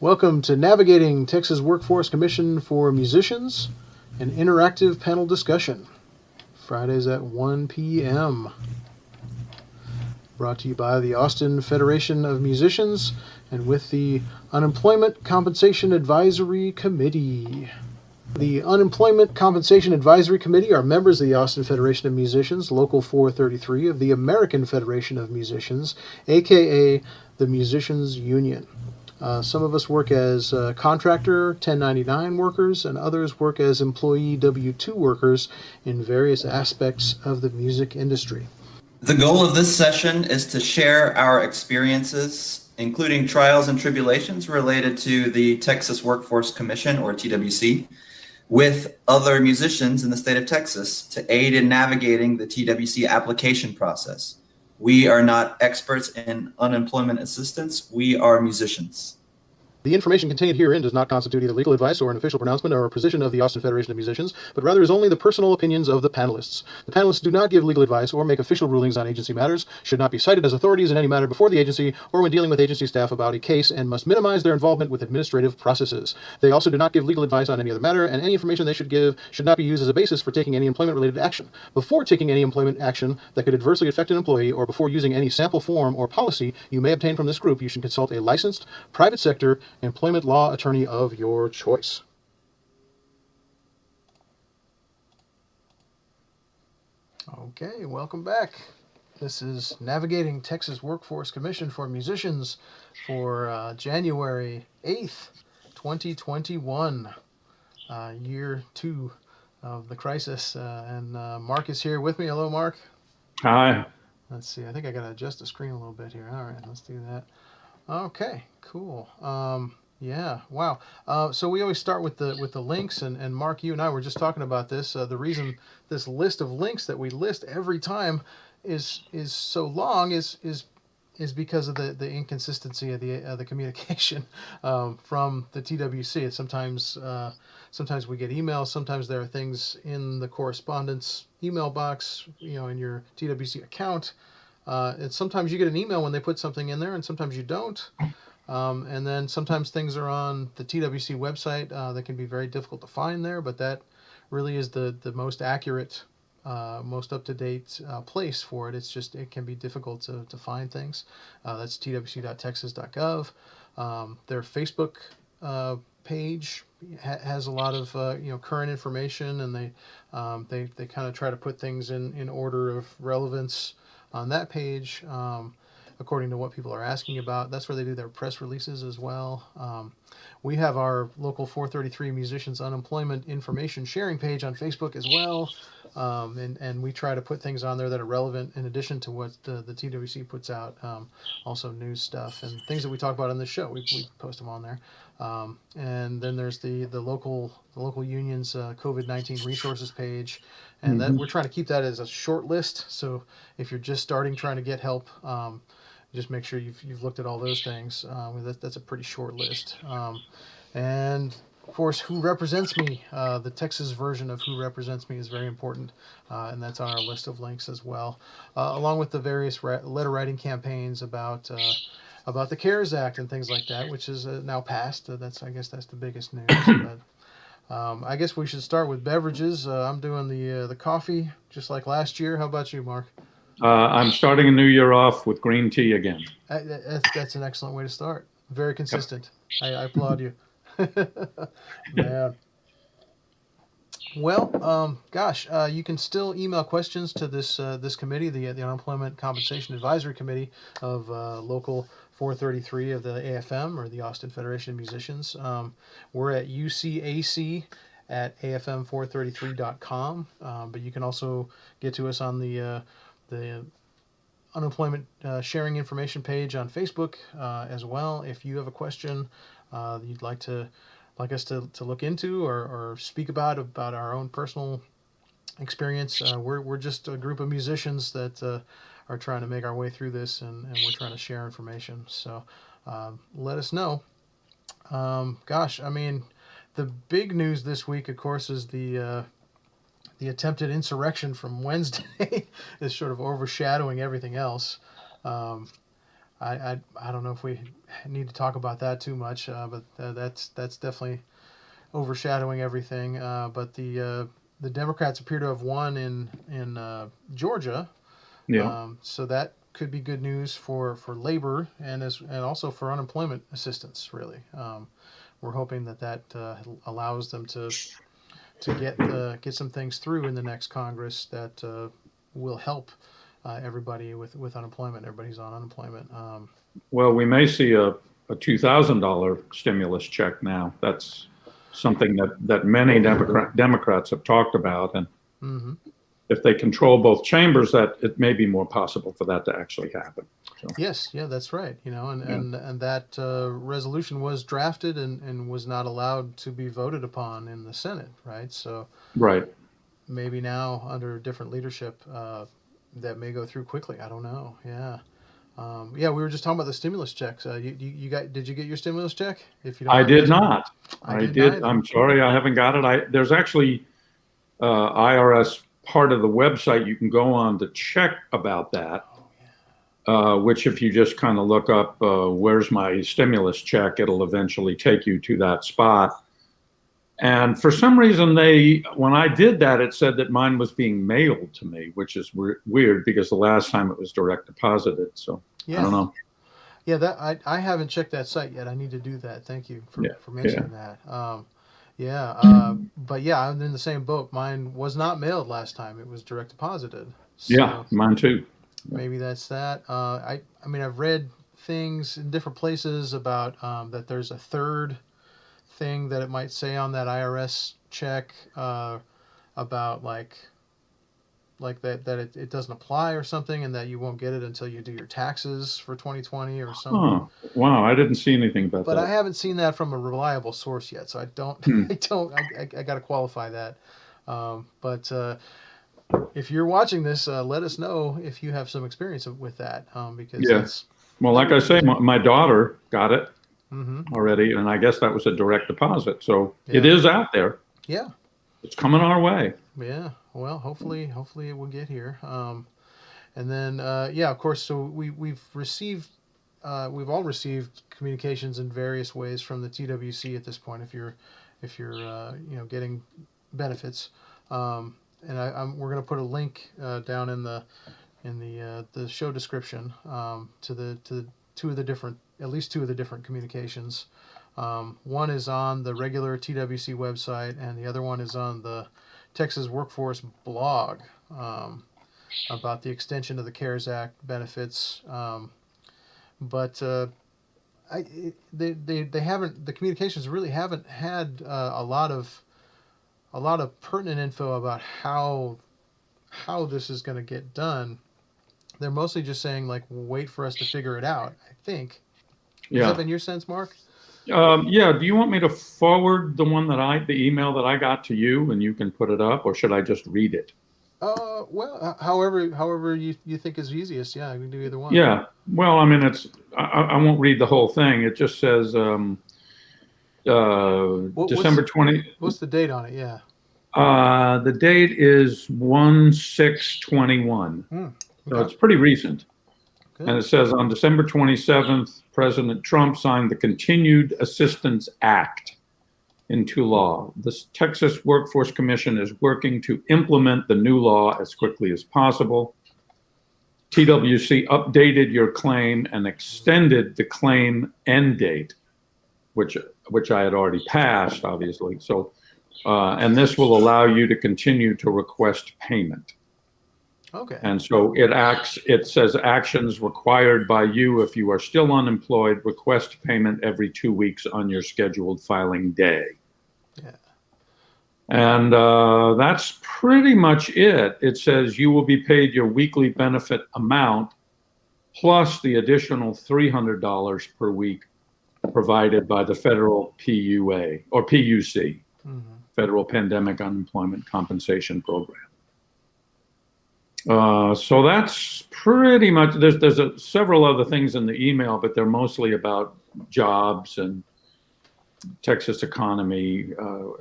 Welcome to Navigating Texas Workforce Commission for Musicians, an interactive panel discussion. Fridays at 1 p.m. Brought to you by the Austin Federation of Musicians and with the Unemployment Compensation Advisory Committee. The Unemployment Compensation Advisory Committee are members of the Austin Federation of Musicians, Local 433 of the American Federation of Musicians, aka the Musicians Union. Some of us work as contractor 1099 workers, and others work as employee W-2 workers in various aspects of the music industry. The goal of this session is to share our experiences, including trials and tribulations related to the Texas Workforce Commission, or TWC, with other musicians in the state of Texas to aid in navigating the TWC application process. We are not experts in unemployment assistance. We are musicians. The information contained herein does not constitute either legal advice or an official pronouncement or a position of the Austin Federation of Musicians, but rather is only the personal opinions of the panelists. The panelists do not give legal advice or make official rulings on agency matters, should not be cited as authorities in any matter before the agency or when dealing with agency staff about a case, and must minimize their involvement with administrative processes. They also do not give legal advice on any other matter, and any information they should give should not be used as a basis for taking any employment-related action. Before taking any employment action that could adversely affect an employee, or before using any sample form or policy you may obtain from this group, you should consult a licensed private sector employment law attorney of your choice. Okay, welcome back. This is Navigating Texas Workforce Commission for Musicians for January 8th, 2021, year 2 of the crisis. And Mark is here with me. Hello, Mark. Hi. Let's see. I think I got to adjust the screen a little bit here. All right, let's do that. Okay, cool. Yeah, wow. So we always start with the links, and Mark, you and I were just talking about this. The reason this list of links that we list every time is so long is because of the inconsistency of the communication from the TWC. It's sometimes we get emails, sometimes there are things in the correspondence email box, in your TWC account. And sometimes you get an email when they put something in there, and sometimes you don't. And then sometimes things are on the TWC website that can be very difficult to find there, but that really is the most accurate, most up-to-date place for it. It's just, it can be difficult to find things. That's twc.texas.gov. Their Facebook page has a lot of current information, and they kind of try to put things in order of relevance on that page. According to what people are asking about. That's where they do their press releases as well. We have our Local 433 Musicians Unemployment Information Sharing page on Facebook as well. And we try to put things on there that are relevant in addition to what the TWC puts out. Also news stuff and things that we talk about on this show. We post them on there. And then there's the local union's COVID-19 resources page. And that we're trying to keep that as a short list. So if you're just starting trying to get help, just make sure you've looked at all those things. That's a pretty short list. And of course, Who Represents Me, the Texas version of Who Represents Me is very important, and that's on our list of links as well, along with the various letter writing campaigns about the CARES Act and things like that, which is now passed. I guess that's the biggest news. But I guess we should start with beverages. I'm doing the coffee just like last year. How about you, Mark? I'm starting a new year off with green tea again. That's an excellent way to start. Very consistent. Yep. I applaud you. Man. Well, gosh, you can still email questions to this committee, the Unemployment Compensation Advisory Committee of Local 433 of the AFM, or the Austin Federation of Musicians. We're at UCAC at afm433.com, but you can also get to us on the unemployment sharing information page on Facebook as well. If you have a question you'd like us to look into or speak about our own personal experience, we're just a group of musicians that are trying to make our way through this, and we're trying to share information. So let us know. Gosh, I mean, the big news this week, of course, is the attempted insurrection from Wednesday is sort of overshadowing everything else. I don't know if we need to talk about that too much, but that's definitely overshadowing everything. But the Democrats appear to have won in Georgia, Yeah. so that could be good news for labor and also for unemployment assistance. Really, we're hoping that allows them to get some things through in the next Congress that will help everybody with unemployment. Everybody's on unemployment. Well, we may see a $2,000 stimulus check now. That's something that many Democrats have talked about. And hmm if they control both chambers, that it may be more possible for that to actually happen. So, Yes, yeah, that's right. yeah. And that resolution was drafted and was not allowed to be voted upon in the Senate, right? So Right. maybe now under different leadership, that may go through quickly. I don't know. Yeah. Yeah, we were just talking about the stimulus checks. You got? Did you get your stimulus check? If you don't I mind me did asking. not. I I didn't did. either. I'm sorry, I haven't got it. There's actually IRS part of the website you can go on to check about that. Oh yeah. Which if you just kind of look up where's my stimulus check, it'll eventually take you to that spot. And for some reason, when I did that, it said that mine was being mailed to me, which is weird because the last time it was direct deposited. So I don't Yeah. know. Yeah. That I haven't checked that site yet. I need to do that. Thank you Yeah, for yeah, mentioning that. Yeah. But yeah, I'm in the same boat. Mine was not mailed last time. It was direct deposited. yeah. So Mine too. Yeah. maybe that's that. I mean, I've read things in different places about that there's a third thing that it might say on that IRS check about like that it doesn't apply or something, and that you won't get it until you do your taxes for 2020 or some. Oh, wow. I didn't see anything about But I that. haven't seen that from a reliable source yet, so I don't. Hmm. I got to qualify that. But if you're watching this, let us know if you have some experience with that, because Yeah. Well, that like would I be say, good. my daughter got it Mm-hmm. already, and I guess that was a direct deposit. So it Yeah. is out there. Yeah. It's coming our way. Yeah. Well, hopefully it will get here. And then, yeah, of course. So we've all received communications in various ways from the TWC at this point. If you're getting benefits, and we're going to put a link down in the show description to two of the different at least two of the different communications. One is on the regular TWC website, and the other one is on the Texas Workforce blog, about the extension of the CARES Act benefits. But they haven't, the communications really haven't had a lot of pertinent info about how this is going to get done. They're mostly just saying, like, wait for us to figure it out. I think. Has that Yeah. been your sense, Mark? Yeah. Do you want me to forward the email that I got to you, and you can put it up, or should I just read it? Well, however you think is easiest. Yeah, we can do either one. Yeah. Well, I mean, I won't read the whole thing. It just says December 20. What's the date on it? Yeah. The date is 1/6/21. So Okay. it's pretty recent. Good. And it says on December 27th, President Trump signed the Continued Assistance Act into law. The Texas Workforce Commission is working to implement the new law as quickly as possible. TWC updated your claim and extended the claim end date, which I had already passed, obviously. So, and this will allow you to continue to request payment. Okay. And so it says actions required by you if you are still unemployed, request payment every 2 weeks on your scheduled filing day. Yeah. And that's pretty much it. It says you will be paid your weekly benefit amount plus the additional $300 per week provided by the federal PUA or PUC, Mm-hmm. Federal Pandemic Unemployment Compensation Program. So that's pretty much. There's several other things in the email, but they're mostly about jobs and Texas economy,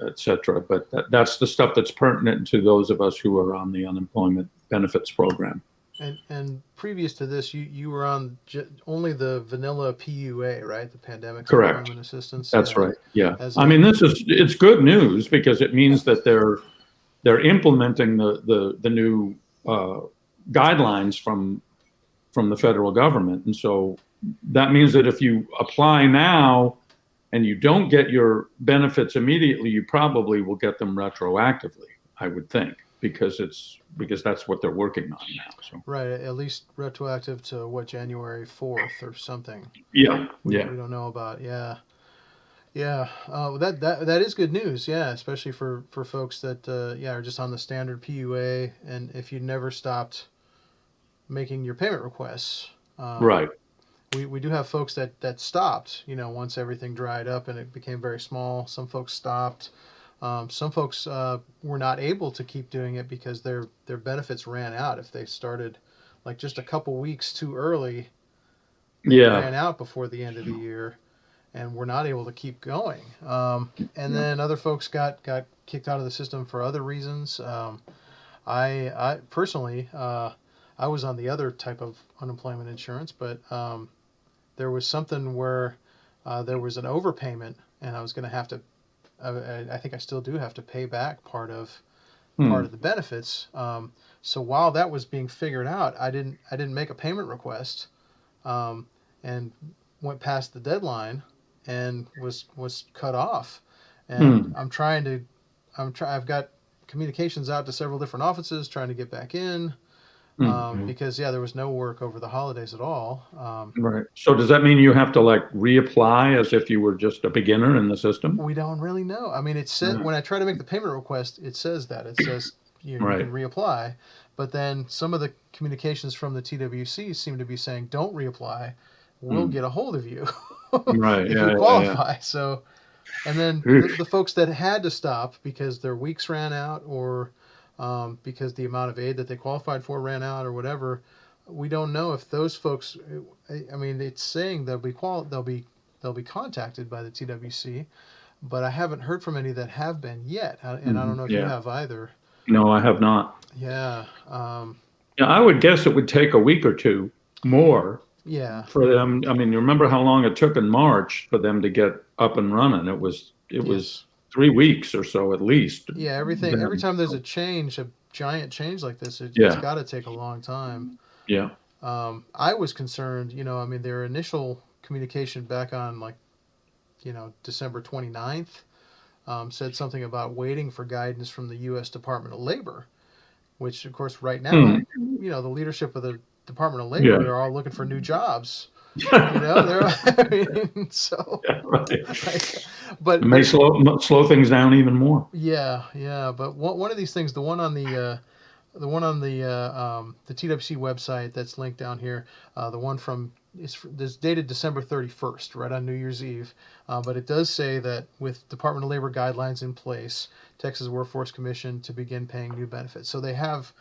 et cetera. But that's the stuff that's pertinent to those of us who are on the unemployment benefits program. And previous to this, you were on only the vanilla PUA, right? The Pandemic Correct. Unemployment Assistance. That's Yeah. right. Yeah. As I a mean, it's good news because it means that they're implementing the new guidelines from the federal government, and so that means that if you apply now and you don't get your benefits immediately, you probably will get them retroactively, I would think, because that's what they're working on now. So right, at least retroactive to what, January 4th or something. yeah, We yeah, we don't know about. Yeah. Yeah, that is good news. Yeah, especially for folks that yeah, are just on the standard PUA, and if you never stopped making your payment requests. right. We do have folks that stopped, once everything dried up and it became very small. Some folks stopped. Some folks were not able to keep doing it because their benefits ran out. If they started like just a couple weeks too early, they Yeah, ran out before the end of the year and were not able to keep going. And yeah. then other folks got kicked out of the system for other reasons. I personally, I was on the other type of unemployment insurance, but there was something where there was an overpayment, and I was going to have to. I think I still do have to pay back part Hmm. of the benefits. So while that was being figured out, I didn't make a payment request, and went past the deadline, and was cut off. And Hmm. I've got communications out to several different offices trying to get back in. Hmm. Because yeah, there was no work over the holidays at all. Right. So does that mean you have to like reapply as if you were just a beginner in the system? We don't really know. I mean, it said Yeah. when I try to make the payment request, it says that it says you Right. can reapply, but then some of the communications from the TWC seem to be saying don't reapply. We'll Hmm. get a hold of you Right. if Yeah. you Yeah. qualify. So, and then Yeah. the folks that had to stop because their weeks ran out, or because the amount of aid that they qualified for ran out, or whatever, we don't know if those folks. I mean, it's saying they'll be contacted by the TWC, but I haven't heard from any that have been yet, and I don't know if you Yeah. have either. No, I have not. Yeah, Yeah, I would guess it would take a week or two more yeah, for them. I mean, you remember how long it took in March for them to get up and running? It yes, was 3 weeks or so at least. yeah. Every Then, time there's a change, a giant change like this, it's yeah, got to take a long time. yeah. I was concerned, I mean, their initial communication back on like, December 29th, said something about waiting for guidance from the U.S. Department of Labor, which, of course, right now, Hmm. the leadership of the Department of Yeah. Labor are all looking for new jobs. Yeah, They're, I mean, so, right. like, It but may slow things down even more. yeah, yeah. But one of these things, the one on the TWC website that's linked down here, the one from is dated December 31st, right on New Year's Eve. But it does say that with Department of Labor guidelines in place, Texas Workforce Commission to begin paying new benefits. So they do have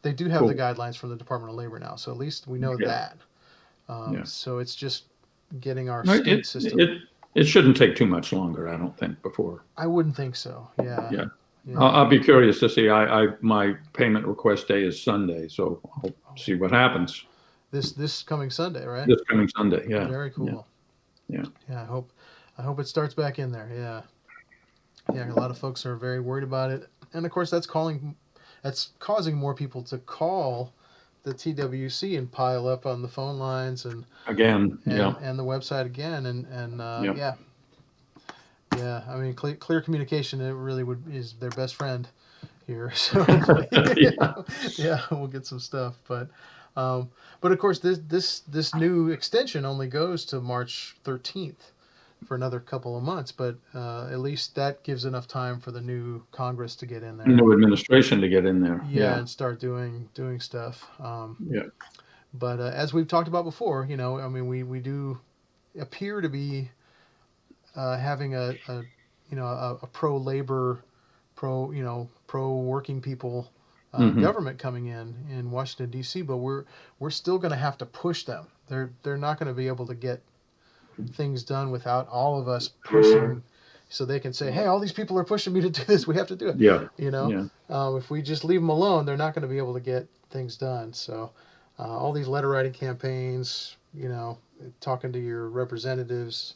the Cool. guidelines from the Department of Labor now. So at least we know Yeah. that. Yeah. So it's just getting our No, state system. it shouldn't take too much longer, I don't think, before. I wouldn't think so. Yeah, Yeah. yeah. I'll be curious to see. My payment request day is Sunday, so I'll see what happens This coming Sunday, right? this coming Sunday. Yeah. Very Yeah. cool. Yeah. Yeah, I hope it starts back in there. Yeah. Yeah, a lot of folks are very worried about it. And of course that's causing more people to call the TWC and pile up on the phone lines Again. Yeah. and the website again, and Yeah. yeah. Yeah, I mean, clear communication, it really is their best friend here. So hopefully, Yeah. yeah, we'll get some stuff. But of course, this new extension only goes to March 13th for another couple of months. But at least that gives enough time for the new Congress to get in there. New administration to get in there. Yeah, Yeah. and start doing stuff. Yeah. But as we've talked about before, I mean, we do appear to be having a pro labor, pro working people Hmm. government coming in Washington D.C. But we're still going to have to push them. They're not going to be able to get things done without all of us pushing. So they can say, "Hey, all these people are pushing me to do this. We have to do it." Yeah. Yeah. If we just leave them alone, they're not going to be able to get things done. So all these letter writing campaigns, talking to your representatives,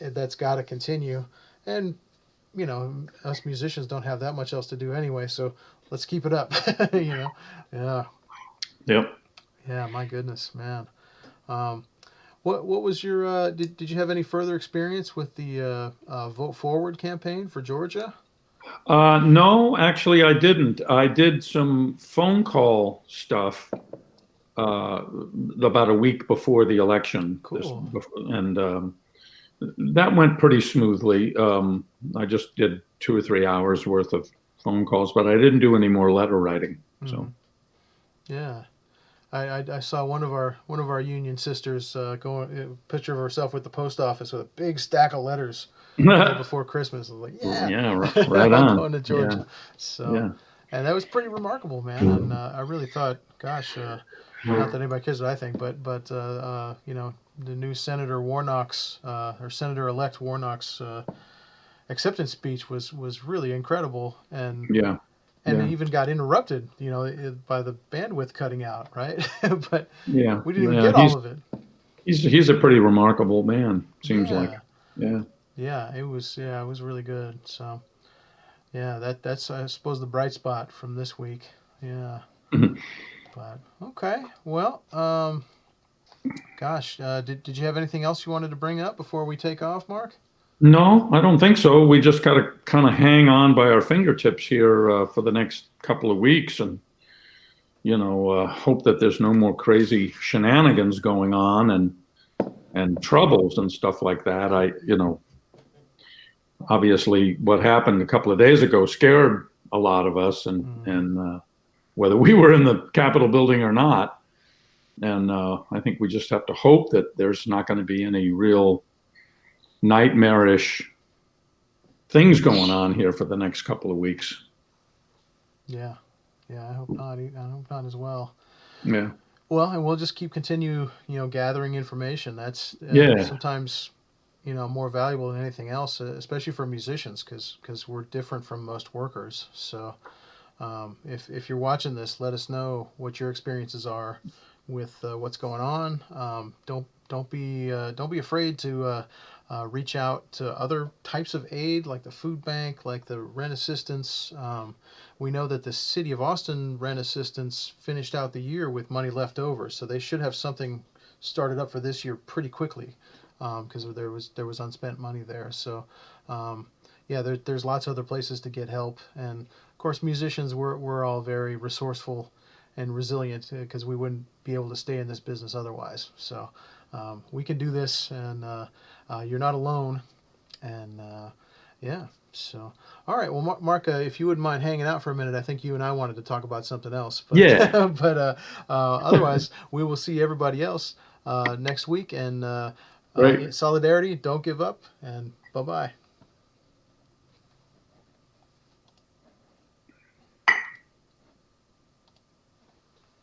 that's got to continue. And us musicians don't have that much else to do anyway, so let's keep it up. Yeah, Yep. yeah. My goodness, man. Um, what was your did you have any further experience with the Vote Forward campaign for Georgia? No, actually, I didn't. I did some phone call stuff uh, about a week before the election. Cool. And that went pretty smoothly. I just did 2 or 3 hours worth of phone calls, but I didn't do any more letter writing. Hmm. So, Yeah. I saw one of our union sisters going a picture of herself with the post office with a big stack of letters the day yeah, before Christmas. I was like, yeah, right I'm on. going to Yeah, Georgia. So, yeah, and that was pretty remarkable, man. And I really thought, gosh, not that anybody cares what I think, but the new Senator Warnock's or Senator-elect Warnock's acceptance speech was really incredible, and yeah, and it yeah, even got interrupted, by the bandwidth cutting out, right? But yeah, we didn't even yeah. get all of it. He's a pretty remarkable man. Seems like. Yeah, Yeah. it was really good. So yeah, that's I suppose the bright spot from this week. Yeah, but okay, well, gosh, did you have anything else you wanted to bring up before we take off, Mark? No, I don't think so. We just got to kind of hang on by our fingertips here for the next couple of weeks, and hope that there's no more crazy shenanigans going on and troubles and stuff like that. Obviously, what happened a couple of days ago scared a lot of us, and Mm, and whether we were in the Capitol building or not. And I think we just have to hope that there's not going to be any real nightmarish things going on here for the next couple of weeks. yeah, yeah. I hope not. I hope not as well. Yeah. Well, and we'll just keep continue, gathering information. That's Yeah. sometimes, more valuable than anything else, especially for musicians, because we're different from most workers. So, if you're watching this, let us know what your experiences are with what's going on. Don't be afraid to reach out to other types of aid, like the food bank, like the rent assistance. We know that the city of Austin rent assistance finished out the year with money left over, so they should have something started up for this year pretty quickly, because there was unspent money there. So, yeah, there's lots of other places to get help, and of course, musicians we're all very resourceful and resilient, because we wouldn't be able to stay in this business otherwise. So, we can do this, and you're not alone. And yeah, so all right. Well, Mark, if you wouldn't mind hanging out for a minute, I think you and I wanted to talk about something else. But Yeah. otherwise, we will see everybody else next week. And Great. solidarity, don't give up, and bye bye.